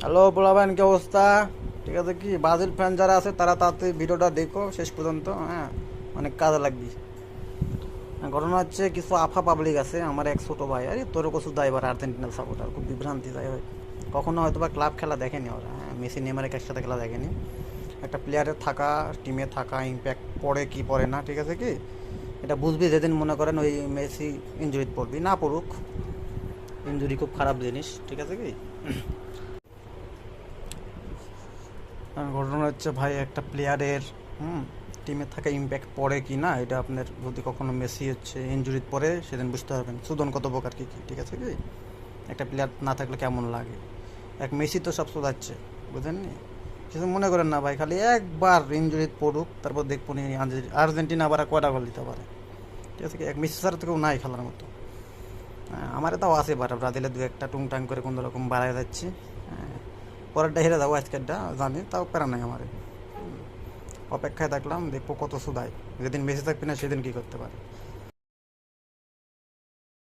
Hello পোলাবান, কি অবস্থা? ঠিক আছে, কি ব্রাজিল ফ্যান যারা আছে তারা তাড়াতাড়ি ভিডিওটা দেখো শেষ পর্যন্ত। হ্যাঁ, অনেক কাজে লাগবে। ঘটনা হচ্ছে, কিছু আফা পাবলিক আছে, আমার এক ছোট ভাই, আরে তোর কচু দায় এবার আর্জেন্টিনার সাপোর্টার, খুব বিভ্রান্তি যায় হয়। কখনো হয়তো বা ক্লাব খেলা দেখেনি ওরা, হ্যাঁ, মেসি নেইমারের একসাথে খেলা দেখেনি। একটা প্লেয়ারের থাকা, টিমে থাকা ইম্প্যাক্ট পড়ে কি পড়ে না, ঠিক আছে কি, এটা বুঝবি যেদিন মনে করেন ওই মেসি ইঞ্জুরিতে পড়বি, না পড়ুক, ইঞ্জুরি খুব খারাপ জিনিস, ঠিক আছে কি। ঘটনা হচ্ছে ভাই, একটা প্লেয়ারের টিমে থাকা ইম্প্যাক্ট পড়ে কি না, এটা আপনার যদি কখনো মেসি হচ্ছে ইঞ্জুরিত পড়ে সেদিন বুঝতে পারবেন সুদন কত প্রকার কী কী, ঠিক আছে কি। একটা প্লেয়ার না থাকলে কেমন লাগে। এক মেসি তো সব শোধাচ্ছে, বুঝেননি। কিছু মনে করেন না ভাই, খালি একবার ইঞ্জুরিত পড়ুক, তারপর দেখবো নি আর্জেন্টিনা আবার কয়টা গোল দিতে পারে, ঠিক আছে কি। এক মেসি ছাড়া তো কেউ নাই খেলার মতো। আমার তাও আছে, ব্রাজিলের দু একটা টুংটাং করে কোনো রকম বাড়ায় যাচ্ছি। হ্যাঁ, পরেরটা হেরে যাবো, আজকেরটা জানি, তাও প্যারা নাই আমার। অপেক্ষায় থাকলাম, দেখবো কত সুদায়, যেদিন মেসি থাকবে না সেদিন কী করতে পারে।